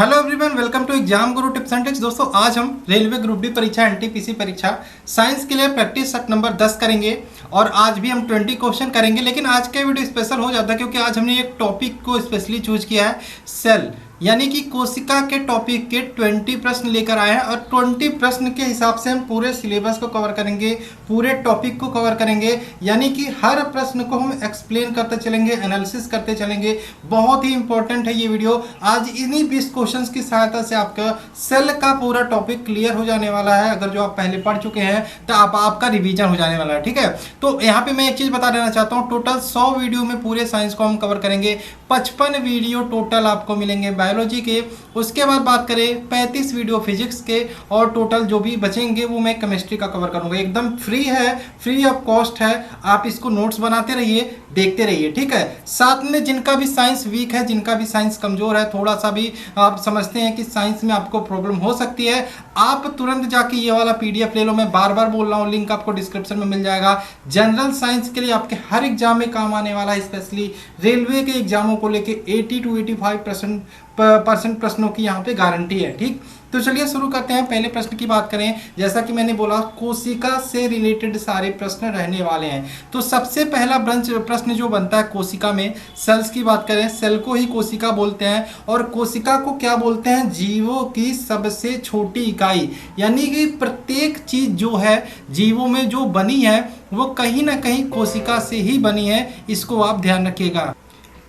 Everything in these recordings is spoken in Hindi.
Hello everyone, welcome to exam Guru tips and tricks. दोस्तों, आज हम रेलवे ग्रुप डी परीक्षा एनटीपीसी परीक्षा साइंस के लिए प्रैक्टिस सेट नंबर 10 करेंगे और आज भी हम 20 क्वेश्चन करेंगे। लेकिन आज का वीडियो स्पेशल हो जाता है क्योंकि आज हमने एक टॉपिक को स्पेशली चूज किया है, सेल यानी कि कोशिका के टॉपिक के 20 प्रश्न लेकर आए हैं और 20 प्रश्न के हिसाब से हम पूरे सिलेबस को कवर करेंगे, पूरे टॉपिक को कवर करेंगे। यानी कि हर प्रश्न को हम एक्सप्लेन करते चलेंगे, एनालिसिस करते चलेंगे। बहुत ही इंपॉर्टेंट है ये वीडियो। आज इन्हीं 20 क्वेश्चंस की सहायता से आपका सेल का पूरा टॉपिक क्लियर हो जाने वाला है। अगर जो आप पहले पढ़ चुके हैं तो आपका रिवीजन हो जाने वाला है, ठीक है। तो यहाँ पे मैं एक चीज़ बता देना चाहता हूँ, टोटल 100 वीडियो में पूरे साइंस को हम कवर करेंगे। 55 वीडियो टोटल आपको मिलेंगे बायोलॉजी के। उसके बाद बात करें 35 वीडियो फिजिक्स के और टोटल जो भी बचेंगे वो मैं केमिस्ट्री का कवर करूंगा। एकदम फ्री है, फ्री ऑफ कॉस्ट है। आप इसको नोट्स बनाते रहिए, देखते रहिए, ठीक है। साथ में जिनका भी साइंस वीक है, जिनका भी साइंस कमजोर है, थोड़ा सा भी आप समझते हैं कि साइंस में आपको प्रॉब्लम हो सकती है, आप तुरंत जाके ये वाला पीडीएफ ले लो। मैं बार बार बोल रहा हूँ, लिंक आपको डिस्क्रिप्शन में मिल जाएगा। जनरल साइंस के लिए आपके हर एग्जाम में काम आने वाला है, स्पेशली रेलवे के एग्जामों को लेके 80 to 85% प्रश्नों की यहाँ पे गारंटी है, ठीक। तो चलिए शुरू करते हैं। पहले प्रश्न की बात करें, जैसा कि मैंने बोला कोशिका से रिलेटेड सारे प्रश्न रहने वाले हैं। तो सबसे पहला प्रश्न जो बनता है कोशिका में, सेल्स की बात करें, सेल को ही कोशिका बोलते हैं और कोशिका को क्या बोलते हैं, जीवों की सबसे छोटी इकाई। यानी कि प्रत्येक चीज जो है जीवों में जो बनी है वो कहीं ना कहीं कोशिका से ही बनी है, इसको आप ध्यान रखिएगा।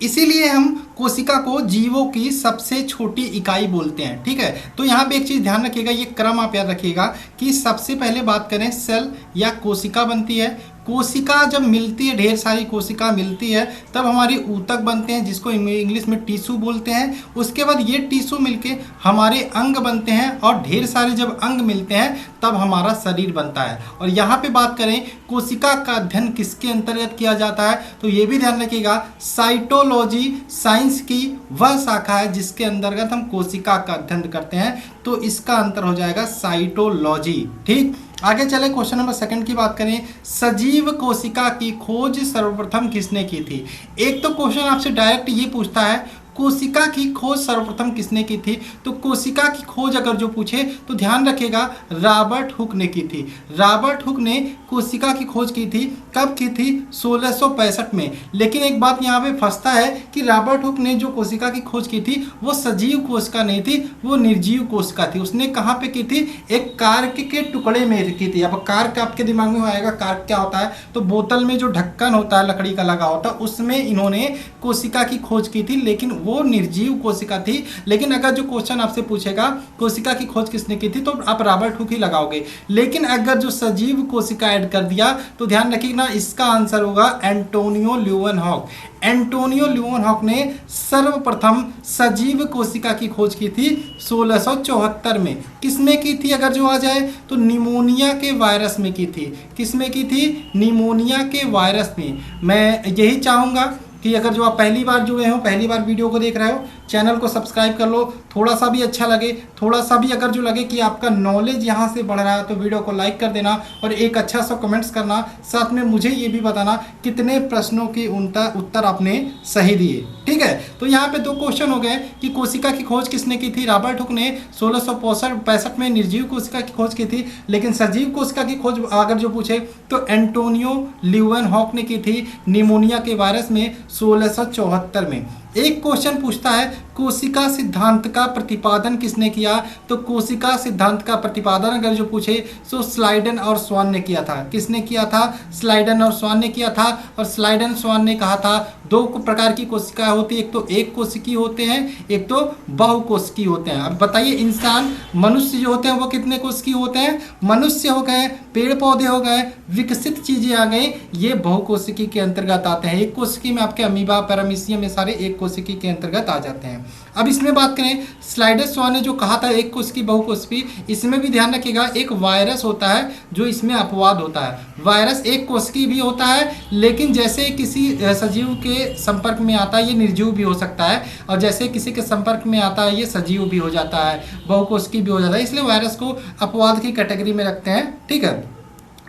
इसीलिए हम कोशिका को जीवों की सबसे छोटी इकाई बोलते हैं, ठीक है। तो यहाँ पे एक चीज़ ध्यान रखिएगा, ये क्रम आप याद रखिएगा कि सबसे पहले बात करें सेल या कोशिका बनती है। कोशिका जब मिलती है, ढेर सारी कोशिका मिलती है, तब हमारी ऊतक बनते हैं जिसको इंग्लिश में टिश्यू बोलते हैं। उसके बाद ये टिश्यू मिलके हमारे अंग बनते हैं और ढेर सारे जब अंग मिलते हैं तब हमारा शरीर बनता है। और यहाँ पे बात करें कोशिका का अध्ययन किसके अंतर्गत किया जाता है, तो ये भी ध्यान रखिएगा, साइटोलॉजी साइंस की वह शाखा है जिसके अंतर्गत हम कोशिका का अध्ययन करते हैं। तो इसका अंतर हो जाएगा साइटोलॉजी, ठीक। आगे चले, क्वेश्चन नंबर 2 की बात करें, सजीव कोशिका की खोज सर्वप्रथम किसने की थी। एक तो क्वेश्चन आपसे डायरेक्ट ये पूछता है कोशिका की खोज सर्वप्रथम किसने की थी। तो कोशिका की खोज अगर जो पूछे तो ध्यान रखिएगा रॉबर्ट हुक ने की थी। रॉबर्ट हुक ने कोशिका की खोज की थी। कब की थी, 1665 में। लेकिन एक बात यहाँ पे फंसता है कि रॉबर्ट हुक ने जो कोशिका की खोज की थी वो सजीव कोशिका नहीं थी, वो निर्जीव कोशिका थी। उसने कहाँ पे की थी, एक कार्क के टुकड़े में की थी। अब कार्क आपके दिमाग में आएगा, कार्क क्या होता है, तो बोतल में जो ढक्कन होता है लकड़ी का लगा होता है उसमें इन्होंने कोशिका की खोज की थी, लेकिन वो निर्जीव कोशिका थी। लेकिन अगर जो क्वेश्चन आपसे पूछेगा कोशिका की खोज किसने की थी तो आप रॉबर्ट हुक ही लगाओगे। लेकिन अगर जो सजीव कोशिका ऐड कर दिया तो ध्यान रखिएगा इसका आंसर होगा एंटोनियो ल्यूवेनहॉक। एंटोनियो ल्यूवेनहॉक ने सर्वप्रथम सजीव कोशिका की खोज की थी 1674 में। किसमें की थी अगर जो आ जाए तो निमोनिया के वायरस में की थी। किसमें की थी, निमोनिया के वायरस में। मैं यही चाहूँगा कि अगर जो आप पहली बार जुड़े हो, पहली बार वीडियो को देख रहे हो, चैनल को सब्सक्राइब कर लो। थोड़ा सा भी अच्छा लगे, थोड़ा सा भी अगर जो लगे कि आपका नॉलेज यहाँ से बढ़ रहा है तो वीडियो को लाइक कर देना और एक अच्छा सा कमेंट्स करना। साथ में मुझे ये भी बताना कितने प्रश्नों की उत्तर आपने सही दिए, ठीक है। तो यहाँ पे 2 क्वेश्चन हो गए कि कोशिका की खोज किसने की थी। रॉबर्ट हुक ने 1665 में निर्जीव कोशिका की खोज की थी, लेकिन सजीव कोशिका की खोज अगर जो पूछे तो एंटोनियो ल्यूवेनहॉक ने की थी निमोनिया के वायरस में 1674 में। एक क्वेश्चन पूछता है कोशिका सिद्धांत का प्रतिपादन किसने किया। तो कोशिका सिद्धांत का प्रतिपादन अगर जो पूछे तो स्लाइडन और स्वान ने किया था। किसने किया था, स्लाइडन और स्वान ने किया था। और स्लाइडन स्वान ने कहा था 2 प्रकार की कोशिका होती है, एक तो एक कोशिकी होते हैं, एक तो बहुकोशिकी होते हैं। अब बताइए इंसान, मनुष्य जो होते हैं वो कितने कोशिकी होते हैं, मनुष्य हो गए, पेड़ पौधे हो गए, विकसित चीजें आ गई, ये बहुकोशिकी के अंतर्गत आते हैं। एक कोशिकी में आपके अमीबा, पैरामीशियम, ये सारे एक कोशिकी के अंतर्गत आ जाते हैं। अब इसमें बात करें स्लाइडर स्वान ने जो कहा था एक कोशिकी बहुकोशिकी, इसमें भी ध्यान रखिएगा एक वायरस होता है जो इसमें अपवाद होता है। वायरस एक कोशिकी भी होता है, लेकिन जैसे किसी सजीव के संपर्क में आता है ये निर्जीव भी हो सकता है, और जैसे किसी के संपर्क में आता है ये सजीव भी हो जाता है, बहुकोशिकी भी हो जाता है। इसलिए वायरस को अपवाद की कैटेगरी में रखते हैं, ठीक है।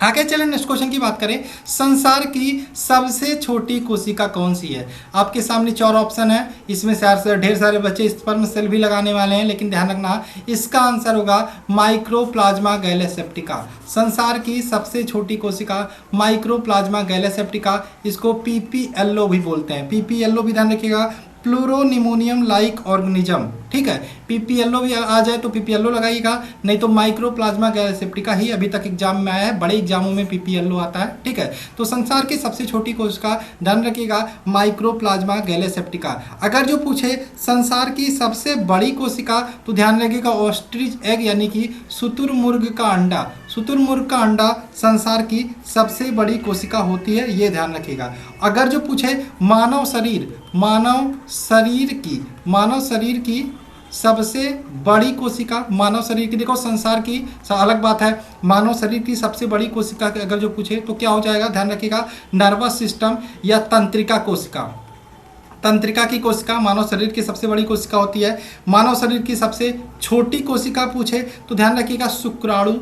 आगे चलें, नेक्स्ट क्वेश्चन की बात करें। संसार की सबसे छोटी कोशिका कौन सी है? आपके सामने 4 ऑप्शन है, इसमें से ढेर सारे बच्चे स्पर्म सेल भी लगाने वाले हैं, लेकिन ध्यान रखना इसका आंसर होगा माइक्रोप्लाज्मा गैलेसेप्टिका। संसार की सबसे छोटी कोशिका माइक्रोप्लाज्मा गैलेसेप्टिका, इसको पीपीएलओ भी बोलते हैं। पीपीएलओ भी ध्यान रखिएगा, प्लूरोनिमोनियम लाइक ऑर्गेनिज्म, ठीक है। पीपीएलओ भी आ जाए तो पीपीएलओ लगाइएगा, नहीं तो माइक्रोप्लाज्मा गैलेसेप्टिका ही अभी तक एग्जाम में आया है, बड़े एग्जामों में पीपीएलओ आता है, ठीक है। तो संसार की सबसे छोटी कोशिका ध्यान रखिएगा माइक्रोप्लाज्मा गैलेसेप्टिका। अगर जो पूछे संसार की सबसे बड़ी कोशिका तो ध्यान रखिएगा ऑस्ट्रिच एग, यानी कि शुतुरमुर्ग का अंडा। शुतुरमुर्ग का अंडा संसार की सबसे बड़ी कोशिका होती है, ये ध्यान रखिएगा। अगर जो पूछे मानव शरीर की सबसे बड़ी कोशिका, मानव शरीर की, देखो संसार की अलग बात है, मानव शरीर की सबसे बड़ी कोशिका अगर जो पूछे तो क्या हो जाएगा, ध्यान रखिएगा नर्वस सिस्टम या तंत्रिका कोशिका। तंत्रिका की कोशिका मानव शरीर की सबसे बड़ी कोशिका होती है। मानव शरीर की सबसे छोटी कोशिका पूछे तो ध्यान रखिएगा शुक्राणु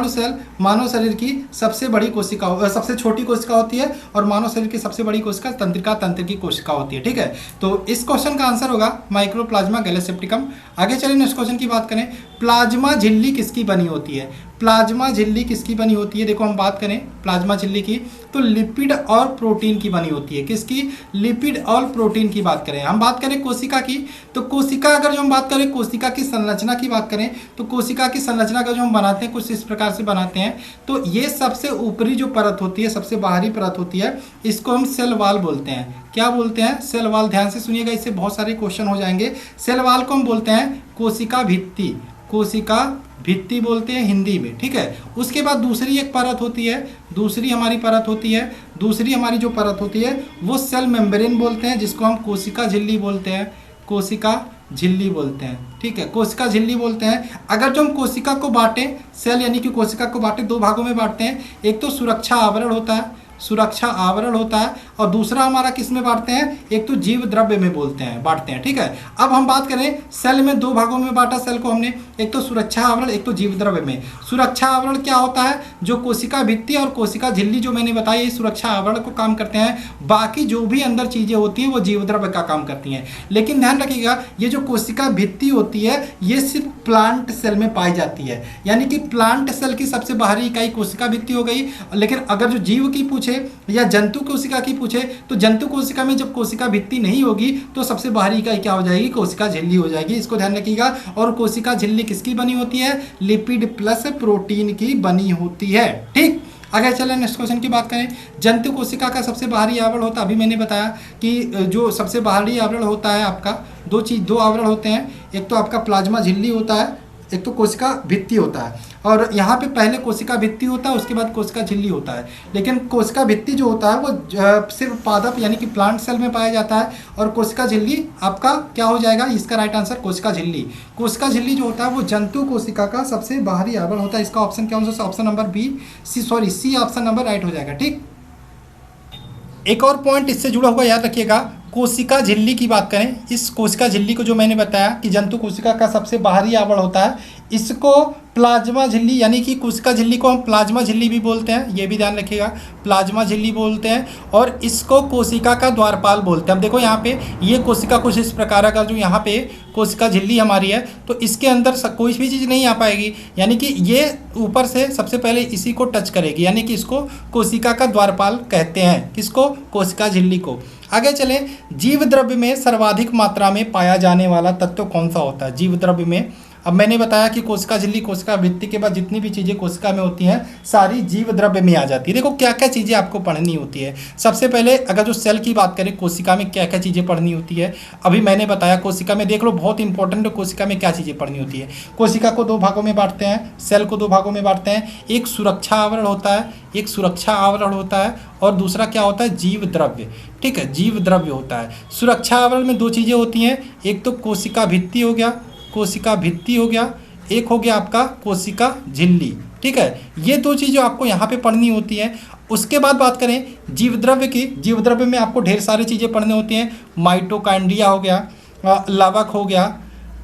सेल मानव शरीर की सबसे बड़ी कोशिका, सबसे छोटी कोशिका होती है, और मानव शरीर की सबसे बड़ी कोशिका तंत्रिकी कोशिका होती है, ठीक है। तो इस क्वेश्चन का आंसर होगा माइक्रोप्लाज्मा गैलेसेप्टिकम। आगे चलिए नेक्स्ट क्वेश्चन की बात करें। प्लाज्मा झिल्ली किसकी बनी होती है? प्लाज्मा झिल्ली किसकी बनी होती है? देखो हम बात करें प्लाज्मा झिल्ली की तो लिपिड और प्रोटीन की बनी होती है। किसकी? लिपिड और प्रोटीन की बात करें। हम बात करें कोशिका की तो कोशिका, अगर जो हम बात करें कोशिका की संरचना की बात करें तो कोशिका की संरचना का जो हम बनाते हैं कुछ इस प्रकार से बनाते हैं। तो ये सबसे ऊपरी जो परत होती है, सबसे बाहरी परत होती है, इसको हम सेल वाल बोलते हैं। क्या बोलते हैं? Cell wall. ध्यान से सुनिएगा, इससे बहुत सारे क्वेश्चन हो जाएंगे। सेल वाल को हम बोलते हैं कोशिका भित्ति, कोशिका भित्ति बोलते हैं हिंदी में, ठीक है। उसके बाद दूसरी एक परत होती है, दूसरी हमारी जो परत होती है वो सेल मेम्ब्रेन बोलते हैं, जिसको हम कोशिका झिल्ली बोलते हैं, ठीक है, कोशिका झिल्ली बोलते हैं। अगर जो हम कोशिका को बांटें, सेल यानी कि कोशिका को बांटें, 2 भागों में बांटते हैं। एक तो सुरक्षा आवरण होता है, और दूसरा हमारा किस में बांटते हैं? एक तो जीव द्रव्य में बांटते हैं, ठीक है। अब हम बात करें सेल में 2 भागों में बांटा सेल को हमने, एक तो सुरक्षा आवरण, एक तो जीव द्रव्य में। सुरक्षा आवरण क्या होता है? जो कोशिका भित्ति और कोशिका झिल्ली जो मैंने बताई, ये सुरक्षा आवरण को काम करते हैं। बाकी जो भी अंदर चीजें होती हैं वो जीव द्रव्य का काम करती हैं। लेकिन ध्यान रखिएगा, ये जो कोशिका भित्ति होती है ये सिर्फ प्लांट सेल में पाई जाती है, यानी कि प्लांट सेल की सबसे बाहरी इकाई कोशिका भित्ति हो गई। लेकिन अगर जो जीव की पूछे या जंतु कोशिका की पूछे तो जंतु कोशिका में जब कोशिका भित्ति नहीं होगी तो सबसे बाहरी इकाई क्या हो जाएगी? कोशिका झिल्ली हो जाएगी। इसको ध्यान रखिएगा। और कोशिका झिल्ली किसकी बनी होती है? लिपिड प्लस प्रोटीन की बनी होती है, ठीक। आगे चलें, नेक्स्ट क्वेश्चन की बात करें। जंतु कोशिका का सबसे बाहरी आवरण होता है, अभी मैंने बताया कि जो सबसे बाहरी आवरण होता है आपका, दो आवरण होते हैं। एक तो आपका प्लाज्मा झिल्ली होता है, एक तो कोशिका भित्ति होता है। और यहाँ पे पहले कोशिका भित्ति होता है, उसके बाद कोशिका झिल्ली होता है। लेकिन कोशिका भित्ति जो होता है वो सिर्फ पादप यानी कि प्लांट सेल में पाया जाता है, और कोशिका झिल्ली आपका क्या हो जाएगा? इसका राइट आंसर कोशिका झिल्ली। कोशिका झिल्ली जो होता है वो जंतु कोशिका का सबसे बाहरी आवरण होता है। इसका ऑप्शन क्या होगा? Option number C option number right हो जाएगा, ठीक। एक और पॉइंट इससे जुड़ा हुआ याद रखिएगा, कोशिका झिल्ली की बात करें। इस कोशिका झिल्ली को जो मैंने बताया कि जंतु कोशिका का सबसे बाहरी आवरण होता है, इसको प्लाज्मा झिल्ली यानी कि कोशिका झिल्ली को हम प्लाज्मा झिल्ली भी बोलते हैं, ये भी ध्यान रखिएगा, प्लाज्मा झिल्ली बोलते हैं। और इसको कोशिका का द्वारपाल बोलते हैं। अब देखो यहाँ पे ये कोशिका कुछ इस प्रकार का, जो यहाँ पे कोशिका झिल्ली हमारी है तो इसके अंदर कोई भी चीज़ नहीं आ पाएगी, यानी कि ये ऊपर से सबसे पहले इसी को टच करेगी, यानी कि इसको कोशिका का द्वारपाल कहते हैं। किसको? कोशिका झिल्ली को। आगे चले, जीव द्रव्य में सर्वाधिक मात्रा में पाया जाने वाला तत्व कौन सा होता है? जीव द्रव्य में अब मैंने बताया कि कोशिका झिल्ली, कोशिका भित्ति के बाद जितनी भी चीज़ें कोशिका में होती हैं सारी जीव द्रव्य में आ जाती है। देखो क्या क्या चीज़ें आपको पढ़नी होती है। सबसे पहले अगर जो सेल की बात करें, कोशिका में क्या क्या चीज़ें पढ़नी होती है, अभी मैंने बताया कोशिका में, देख लो बहुत इंपॉर्टेंट है, कोशिका में क्या चीज़ें पढ़नी होती है। कोशिका को 2 भागों में बांटते हैं, सेल को 2 भागों में बांटते हैं। एक सुरक्षा आवरण होता है, और दूसरा क्या होता है? जीव द्रव्य, ठीक है, जीव द्रव्य होता है। सुरक्षा आवरण में 2 चीज़ें होती हैं, एक तो कोशिका भित्ति हो गया, एक हो गया आपका कोशिका झिल्ली, ठीक है। ये 2 चीज़ें आपको यहाँ पे पढ़नी होती हैं। उसके बाद बात करें जीव द्रव्य की, जीव द्रव्य में आपको ढेर सारी चीज़ें पढ़नी होती हैं। माइटोकांड्रिया हो गया, लवक हो गया,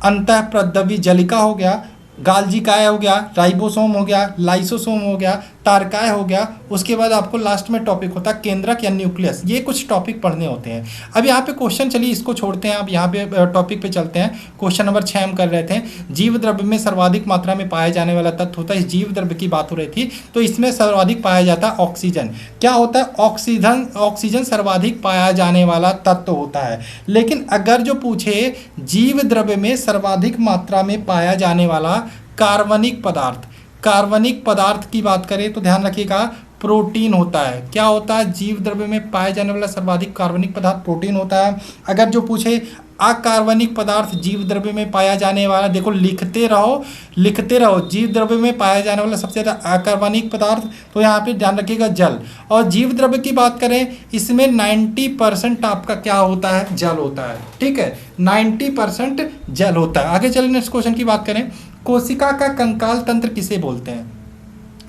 अंतःप्रद्रवी जलिका हो गया, गाल्जी काय हो गया, राइबोसोम हो गया, लाइसोसोम हो गया, टारकाय हो गया। उसके बाद आपको लास्ट में टॉपिक होता है केंद्रक या न्यूक्लियस। ये कुछ टॉपिक पढ़ने होते हैं। अब यहाँ पे क्वेश्चन, चलिए इसको छोड़ते हैं, अब यहाँ पे टॉपिक पे चलते हैं। क्वेश्चन नंबर 6 हम कर रहे थे, जीव द्रव्य में सर्वाधिक मात्रा में पाया जाने वाला तत्व होता है। इस जीव द्रव्य की बात हो रही थी, तो इसमें सर्वाधिक पाया जाता है ऑक्सीजन। क्या होता है? ऑक्सीजन। ऑक्सीजन सर्वाधिक पाया जाने वाला तत्व होता है। लेकिन अगर जो पूछे जीव द्रव्य में सर्वाधिक मात्रा में पाया जाने वाला कार्बनिक पदार्थ, कार्बनिक पदार्थ की बात करें तो ध्यान रखिएगा प्रोटीन होता है। क्या होता है? जीव द्रव्य में पाया जाने वाला सर्वाधिक कार्बनिक पदार्थ प्रोटीन होता है। अगर जो पूछे अकार्बनिक पदार्थ जीव द्रव्य में पाया जाने वाला, देखो लिखते रहो लिखते रहो, जीव द्रव्य में पाया जाने वाला सबसे ज़्यादा अकार्बनिक पदार्थ, तो यहाँ पे ध्यान रखिएगा जल। और जीव द्रव्य की बात करें, इसमें 90% आपका क्या होता है? जल होता है। ठीक है, 90% जल होता है। आगे चलिए नेक्स्ट क्वेश्चन की बात करें, कोशिका का कंकाल तंत्र किसे बोलते हैं?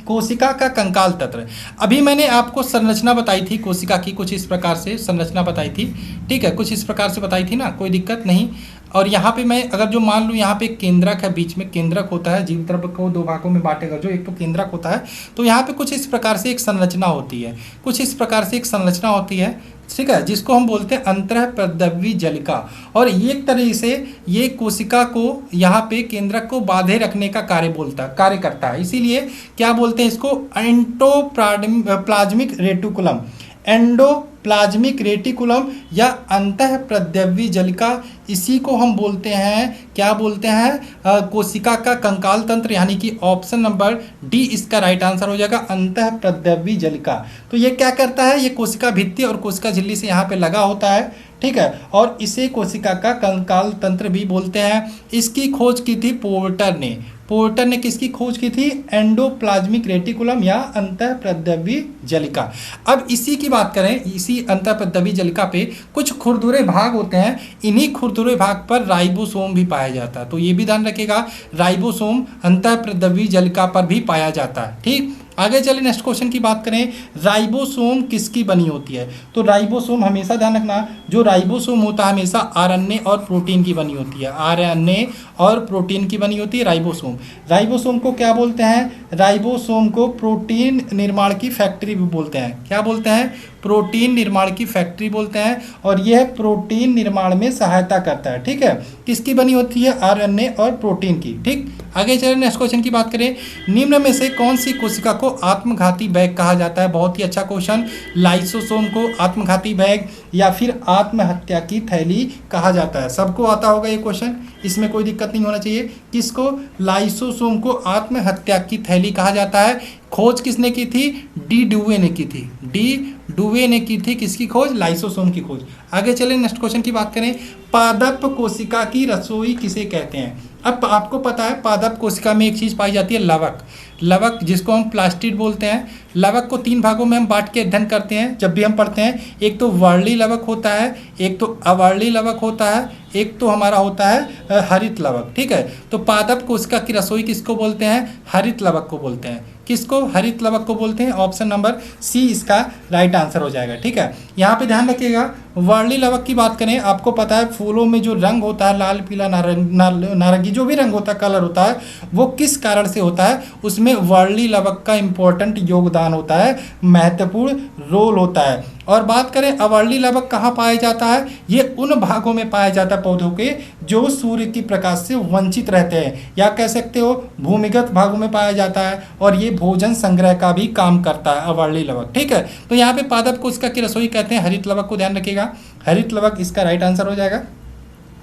कोशिका का कंकाल तंत्र, अभी मैंने आपको संरचना बताई थी कोशिका की, कुछ इस प्रकार से संरचना बताई थी। ठीक है, कुछ इस प्रकार से बताई थी ना, कोई दिक्कत नहीं। और यहाँ पे मैं अगर जो मान लूँ, यहाँ पे केंद्रक है, बीच में केंद्रक होता है, जीव द्रव्य को दो भागों में बांटेगा जो, एक तो केंद्रक होता है, तो यहाँ पे कुछ इस प्रकार से एक संरचना होती है, कुछ इस प्रकार से एक संरचना होती है। ठीक है, जिसको हम बोलते हैं अंतःप्रद्रव्य जलिका। और एक तरह से ये कोशिका को यहाँ पे केंद्रक को बांधे रखने का कार्य करता है। इसीलिए क्या बोलते हैं इसको? एंडोप्लाज्मिक रेटिकुलम, एंडोप्लाज्मिक रेटिकुलम या अंतःप्रद्रव्य जलिका, इसी को हम बोलते हैं, क्या बोलते हैं? कोशिका का कंकाल तंत्र, यानी कि ऑप्शन नंबर डी इसका राइट आंसर हो जाएगा, अंतःप्रद्रव्य जलिका। तो ये क्या करता है? ये कोशिका भित्ति और कोशिका झिल्ली से यहाँ पे लगा होता है। ठीक है, और इसे कोशिका का कंकाल तंत्र भी बोलते हैं। इसकी खोज की थी पोर्टर ने। पोर्टर ने किसकी खोज की थी? एंडोप्लाज्मिक रेटिकुलम या अंतःप्रद्रव्य जलिका। अब इसी की बात करें, इसी अंतःप्रद्रव्य जलिका पे कुछ खुरदुरे भाग होते हैं, इन्हीं खुरदुरे भाग पर राइबोसोम भी पाया जाता है। तो ये भी ध्यान रखिएगा, राइबोसोम अंतःप्रद्रव्य जलिका पर भी पाया जाता है। ठीक, आगे चलिए नेक्स्ट क्वेश्चन की बात करें, राइबोसोम किसकी बनी होती है? तो राइबोसोम हमेशा ध्यान रखना, जो राइबोसोम होता है हमेशा आरएनए और प्रोटीन की बनी होती है, आरएनए और प्रोटीन की बनी होती है राइबोसोम। राइबोसोम को क्या बोलते हैं? राइबोसोम को प्रोटीन निर्माण की फैक्ट्री भी बोलते हैं। क्या बोलते हैं? प्रोटीन निर्माण की फैक्ट्री बोलते हैं। और यह प्रोटीन निर्माण में सहायता करता है। ठीक है, किसकी बनी होती है? आरएनए और प्रोटीन की। ठीक, आगे चलिए नेक्स्ट क्वेश्चन की बात करें, निम्न में से कौन सी कोशिका को आत्मघाती बैग कहा जाता है? बहुत ही अच्छा क्वेश्चन। लाइसोसोम को आत्मघाती बैग या फिर आत्महत्या की थैली कहा जाता है। सबको आता होगा ये क्वेश्चन, इसमें कोई दिक्कत नहीं होना चाहिए। किसको? लाइसोसोम को आत्महत्या की थैली कहा जाता है। खोज किसने की थी? डी डुवे ने की थी। डी डुवे ने की थी किसकी खोज? लाइसोसोम की खोज। आगे चलें नेक्स्ट क्वेश्चन की बात करें, पादप कोशिका की रसोई किसे कहते हैं? अब आपको पता है पादप कोशिका में एक चीज़ पाई जाती है, लवक। लवक जिसको हम प्लास्टिड बोलते हैं। लवक को 3 भागों में हम बांट के अध्ययन करते हैं जब भी हम पढ़ते हैं। एक तो वर्ली लवक होता है, एक तो अवर्ली लवक होता है, एक तो हमारा होता है हरित लवक। ठीक है, तो पादप कोशिका की रसोई किसको बोलते हैं? हरित लवक को बोलते हैं। किसको? हरित लवक को बोलते हैं। ऑप्शन नंबर सी इसका राइट आंसर हो जाएगा। ठीक है, यहाँ पे ध्यान रखिएगा, वर्ली लवक की बात करें, आपको पता है फूलों में जो रंग होता है, लाल पीला नारंगी जो भी रंग होता है, कलर होता है, वो किस कारण से होता है? उसमें वर्ली लवक का इंपॉर्टेंट योगदान होता है, महत्वपूर्ण रोल होता है। और बात करें अवर्ली लवक कहाँ पाया जाता है? ये उन भागों में पाया जाता है पौधों के जो सूर्य की प्रकाश से वंचित रहते हैं, या कह सकते हो भूमिगत भागों में पाया जाता है। और ये भोजन संग्रह का भी काम करता है अवर्ली लवक। ठीक है, तो यहाँ पे पादप कोशिका की रसोई कहते हैं हरित लवक को, ध्यान रखिएगा, हरित लवक इसका राइट आंसर हो जाएगा।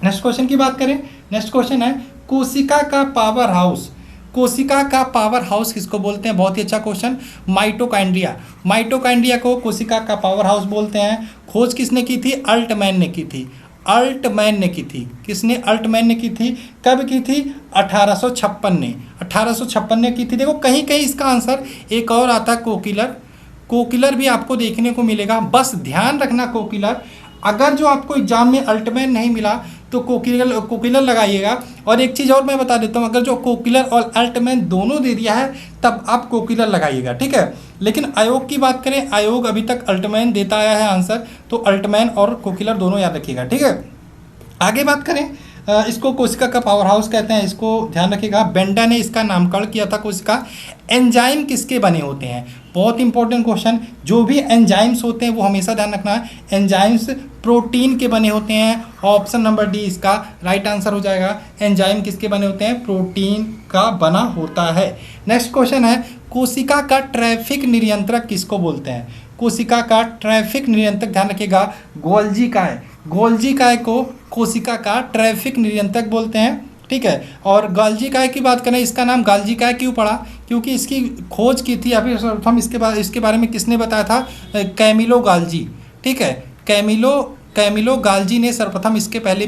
नेक्स्ट क्वेश्चन की बात करें, नेक्स्ट क्वेश्चन है कोशिका का पावर हाउस। कोशिका का पावर हाउस किसको बोलते हैं? बहुत ही अच्छा क्वेश्चन, माइटोकांड्रिया। माइटोकांड्रिया को कोशिका का पावर हाउस बोलते हैं। खोज किसने की थी? अल्टमैन ने की थी। अल्टमैन ने की थी। किसने? अल्टमैन ने की थी। कब की थी? 1856 ने। 1856 ने की थी। देखो कहीं कहीं इसका आंसर एक और आता है, कोकिलर। कोकिलर भी आपको देखने को मिलेगा, बस ध्यान रखना कोकिलर। अगर जो आपको एग्जाम में अल्टमैन नहीं मिला तो कोकिलर लगाइएगा। और एक चीज़ और मैं बता देता हूँ, अगर जो कोकिलर और अल्टमैन दोनों दे दिया है तब आप कोकिलर लगाइएगा। ठीक है, लेकिन आयोग की बात करें, आयोग अभी तक अल्टमैन देता आया है आंसर, तो अल्टमैन और कोकिलर दोनों याद रखिएगा। ठीक है, आगे बात करें, इसको कोशिका का पावर हाउस कहते हैं, इसको ध्यान रखिएगा। बेंडा ने इसका नामकरण किया था कोशिका। एंजाइम किसके बने होते हैं, बहुत इंपॉर्टेंट क्वेश्चन। जो भी एंजाइम्स होते हैं वो हमेशा ध्यान रखना है, एंजाइम्स प्रोटीन के बने होते हैं। ऑप्शन नंबर डी इसका राइट आंसर हो जाएगा। एंजाइम किसके बने होते हैं, प्रोटीन का बना होता है। नेक्स्ट क्वेश्चन है, कोशिका का ट्रैफिक नियंत्रक किसको बोलते हैं। कोशिका का ट्रैफिक नियंत्रक ध्यान रखिएगा गोल्जी काय। गोल्जी काय को कोशिका का ट्रैफिक नियंत्रक बोलते हैं, ठीक है। और गाल्जी काय की बात करें, इसका नाम गाल्जी काय क्यों पड़ा, क्योंकि इसकी खोज की थी अभी सर्वप्रथम इसके बारे में किसने बताया था, कैमिलो गाल्जी, ठीक है। कैमिलो गाल्जी ने सर्वप्रथम इसके बारे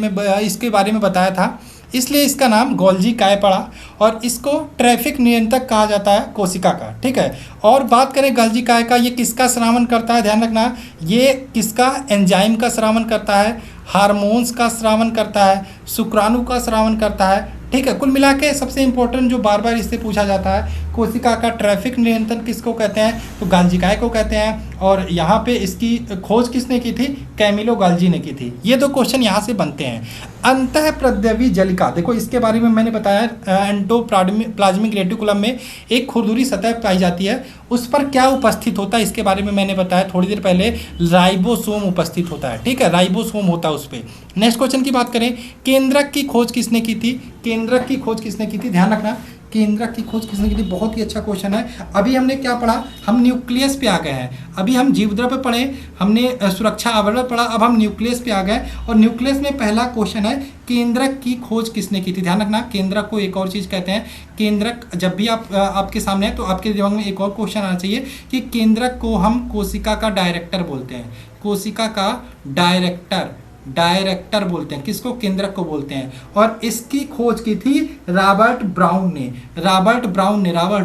में बताया था, इसलिए इसका नाम गोल्जी काय पड़ा। और इसको ट्रैफिक नियंत्रक कहा जाता है कोशिका का, ठीक है। और बात करें गोल्जी काय का, ये किसका श्रावण करता है, ध्यान रखना, ये किसका, एंजाइम का श्रावण करता है, हार्मोन्स का श्रावण करता है, शुक्राणु का श्रावण करता है, ठीक है। कुल मिला के सबसे इंपॉर्टेंट जो बार बार इससे पूछा जाता है, कोशिका का ट्रैफिक नियंत्रण किसको कहते हैं, तो गाल्जी काय को कहते हैं। और यहाँ पे इसकी खोज किसने की थी, कैमिलो गाल्जी ने की थी। ये दो क्वेश्चन यहाँ से बनते हैं। अंतःप्रद्रवी जलिका, देखो इसके बारे में मैंने बताया, एंडोप्लाज्मिक रेटिकुलम में एक खुरदुरी सतह पाई जाती है, उस पर क्या उपस्थित होता है इसके बारे में मैंने बताया थोड़ी देर पहले, राइबोसोम उपस्थित होता है, ठीक है, राइबोसोम होता है उस पर। नेक्स्ट क्वेश्चन की बात करें, केंद्रक की खोज किसने की थी, केंद्रक की खोज किसने की थी, ध्यान रखना, केंद्रक की खोज किसने की थी, बहुत ही अच्छा क्वेश्चन है। अभी हमने क्या पढ़ा, हम न्यूक्लियस पे आ गए हैं। अभी हम जीवद्रव्य पे पढ़े, हमने सुरक्षा आवरण पढ़ा, अब हम न्यूक्लियस पे आ गए। और न्यूक्लियस में पहला क्वेश्चन है, केंद्रक की खोज किसने की थी। ध्यान रखना, केंद्रक को एक और चीज़ कहते हैं, केंद्रक जब भी आपके सामने है तो आपके दिमाग में एक और क्वेश्चन आना चाहिए कि केंद्रक को हम कोशिका का डायरेक्टर बोलते हैं, कोशिका का डायरेक्टर बोलते हैं, किसको, केंद्रक को बोलते हैं। और इसकी खोज की थी रॉबर्ट ब्राउन ने, रॉबर्ट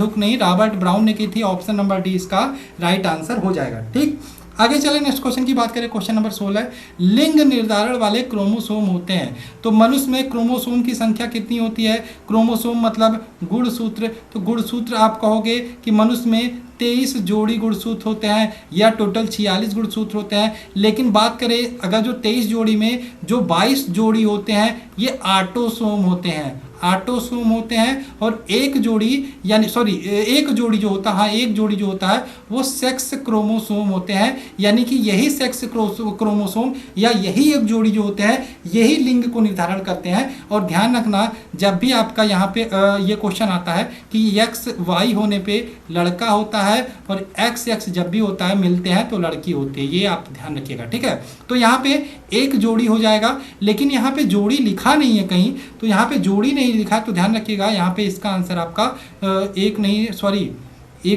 हुक नहीं, रॉबर्ट ब्राउन ने की थी। ऑप्शन नंबर डी इसका राइट आंसर हो जाएगा, ठीक। आगे चले, नेक्स्ट क्वेश्चन की बात करें, क्वेश्चन नंबर 16, लिंग निर्धारण वाले क्रोमोसोम होते हैं, तो मनुष्य में क्रोमोसोम की संख्या कितनी होती है। क्रोमोसोम मतलब गुणसूत्र, तो गुणसूत्र आप कहोगे कि मनुष्य में 23 जोड़ी गुणसूत्र होते हैं या टोटल 46 गुणसूत्र होते हैं। लेकिन बात करें अगर जो 23 जोड़ी में जो 22 जोड़ी होते हैं ये ऑटोसोम होते हैं, ऑटोसोम होते हैं। और एक जोड़ी जो होता है वो सेक्स क्रोमोसोम होते हैं, यानी कि यही सेक्स क्रोमोसोम या यही एक जोड़ी जो होते हैं यही लिंग को निर्धारण करते हैं। और ध्यान रखना, जब भी आपका यहाँ पे ये क्वेश्चन आता है कि एक्स वाई होने पे लड़का होता है और एक्स एक्स जब भी होता है मिलते हैं तो लड़की होती है, ये आप ध्यान रखिएगा, ठीक है। तो यहाँ पे एक जोड़ी हो जाएगा, लेकिन यहाँ पे जोड़ी लिखा नहीं है कहीं, तो यहाँ पे जोड़ी नहीं लिखा, तो ध्यान रखिएगा यहाँ पे इसका आंसर आपका एक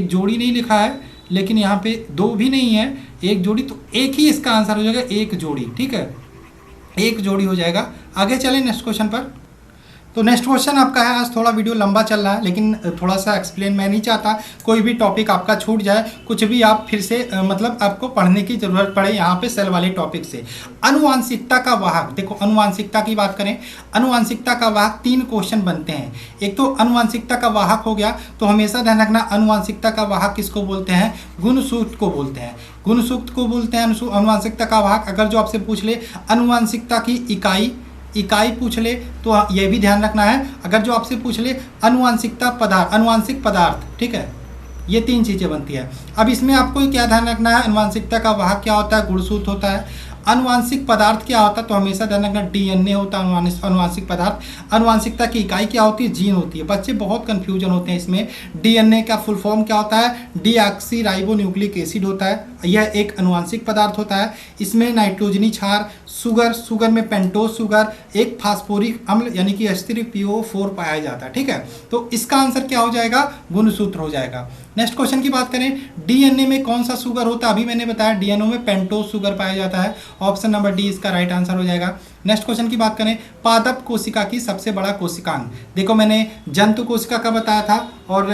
जोड़ी नहीं लिखा है, लेकिन यहाँ पे दो भी नहीं है, एक जोड़ी, तो एक ही इसका आंसर हो जाएगा, एक जोड़ी, ठीक है, एक जोड़ी हो जाएगा। आगे चलें नेक्स्ट क्वेश्चन पर। तो नेक्स्ट क्वेश्चन आपका है, आज थोड़ा वीडियो लंबा चल रहा है लेकिन थोड़ा सा एक्सप्लेन मैं नहीं चाहता कोई भी टॉपिक आपका छूट जाए, कुछ भी आप फिर से मतलब आपको पढ़ने की ज़रूरत पड़े यहाँ पे सेल वाले टॉपिक से। अनुवांशिकता का वाहक, देखो अनुवांशिकता की बात करें, अनुवांशिकता का वाहक 3 क्वेश्चन बनते हैं। एक तो अनुवांशिकता का वाहक हो गया, तो हमेशा ध्यान रखना अनुवांशिकता का वाहक किसको बोलते हैं, गुणसूत्र को बोलते हैं, गुणसूत्र को बोलते हैं अनुवांशिकता का वाहक। अगर जो आपसे पूछ ले अनुवांशिकता की इकाई पूछ ले तो ये भी ध्यान रखना है। अगर जो आपसे पूछ ले अनुवांशिक पदार्थ, ठीक है, ये 3 चीज़ें बनती है। अब इसमें आपको क्या ध्यान रखना है, अनुवांशिकता का वाहक क्या होता है, गुणसूत्र होता है। अनुवांशिक पदार्थ क्या होता है, तो हमेशा ध्यान रखना डीएनए होता है अनुवांशिक पदार्थ। अनुवांशिकता की इकाई क्या होती है, जीन होती है। बच्चे बहुत कंफ्यूजन होते हैं इसमें। डीएनए का फुल फॉर्म क्या होता है, डीऑक्सीराइबोन्यूक्लिक एसिड होता है, यह एक अनुवांशिक पदार्थ होता है। इसमें नाइट्रोजनी क्षार, सुगर में पेंटोज सुगर, एक फास्फोरिक अम्ल यानी कि स्थिर PO4 पाया जाता है, ठीक है। तो इसका आंसर क्या हो जाएगा, गुणसूत्र हो जाएगा। नेक्स्ट क्वेश्चन की बात करें, डीएनए में कौन सा सुगर होता है, अभी मैंने बताया डीएनए में पेंटोज सुगर पाया जाता है। ऑप्शन नंबर डी इसका राइट आंसर हो जाएगा। नेक्स्ट क्वेश्चन की बात करें, पादप कोशिका की सबसे बड़ा कोशिकांग, देखो मैंने जंतु कोशिका का बताया था और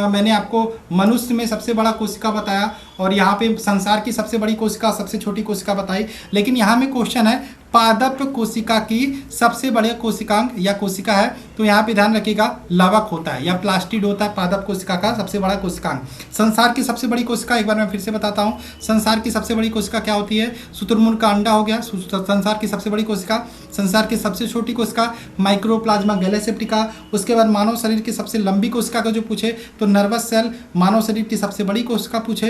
मैंने आपको मनुष्य में सबसे बड़ा कोशिका बताया और यहाँ पे संसार की सबसे बड़ी कोशिका सबसे छोटी कोशिका बताई। लेकिन यहाँ में क्वेश्चन है पादप कोशिका की सबसे बड़ी कोशिकांग या कोशिका है तो यहाँ पे ध्यान रखिएगा लवक होता है या प्लास्टिड होता है पादप कोशिका का सबसे बड़ा कोशिकांग। संसार की सबसे बड़ी कोशिका, एक बार मैं फिर से बताता हूँ, संसार की सबसे बड़ी कोशिका क्या होती है? शुतुरमुर्ग का अंडा हो गया संसार की सबसे बड़ी कोशिका। संसार की सबसे छोटी कोशिका माइक्रोप्लाज्मा गैलेसेप्टिका। उसके बाद मानव शरीर की सबसे लंबी कोशिका का जो पूछे तो नर्वस सेल। मानव शरीर की सबसे बड़ी कोशिका पूछे,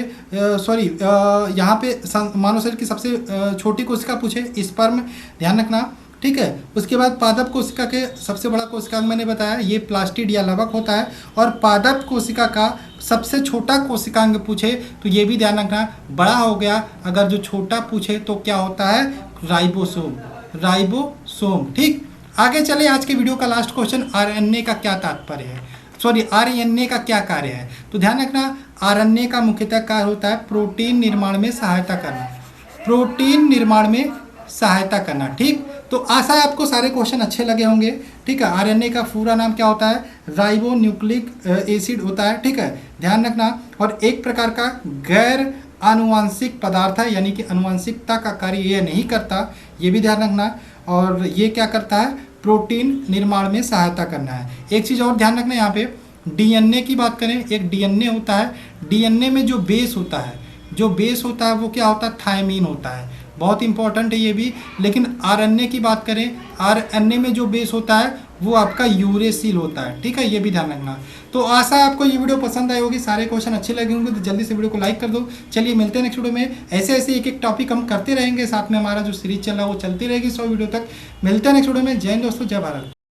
यहाँ पे मानव शरीर की सबसे छोटी कोशिका पूछे स्पर्म, ध्यान रखना, ठीक है। उसके बाद पादप कोशिका के सबसे बड़ा कोशिकांग मैंने बताया ये प्लास्टिड या लवक होता है। और पादप कोशिका का सबसे छोटा कोशिकांग पूछे तो ये भी ध्यान रखना बड़ा हो गया, अगर जो छोटा पूछे तो क्या होता है? राइबोसोम, राइबोसोम, ठीक। आगे चले, आज के वीडियो का लास्ट क्वेश्चन, आरएनए का क्या तात्पर्य है, आरएनए का क्या कार्य है? तो ध्यान रखना आरएनए का मुख्यतः कार्य होता है प्रोटीन निर्माण में सहायता करना, प्रोटीन निर्माण में सहायता करना, ठीक। तो आशा है आपको सारे क्वेश्चन अच्छे लगे होंगे, ठीक है। आरएनए का पूरा नाम क्या होता है? राइबो न्यूक्लिक एसिड होता है, ठीक है, ध्यान रखना। और एक प्रकार का गैर आनुवांशिक पदार्थ है, यानी कि आनुवांशिकता का कार्य ये नहीं करता, ये भी ध्यान रखना। और ये क्या करता है? प्रोटीन निर्माण में सहायता करना है। एक चीज़ और ध्यान रखना, यहाँ पे डीएनए की बात करें, एक डीएनए होता है, डीएनए में जो बेस होता है, जो बेस होता है वो क्या होता है? थायमीन होता है, बहुत इंपॉर्टेंट है ये भी। लेकिन आरएनए की बात करें, आरएनए में जो बेस होता है वो आपका यूरेसिल होता है, ठीक है, ये भी ध्यान रखना। तो आशा है आपको ये वीडियो पसंद आई होगी, सारे क्वेश्चन अच्छे लगे होंगे, तो जल्दी से वीडियो को लाइक कर दो। चलिए मिलते हैं नेक्स्ट वीडियो में, ऐसे ऐसे एक एक टॉपिक हम करते रहेंगे, साथ में हमारा जो सीरीज चल रहा है वो चलती रहेगी 100 वीडियो तक। मिलते हैं नेक्स्ट वीडियो में। जय हिंद दोस्तों, जय भारत।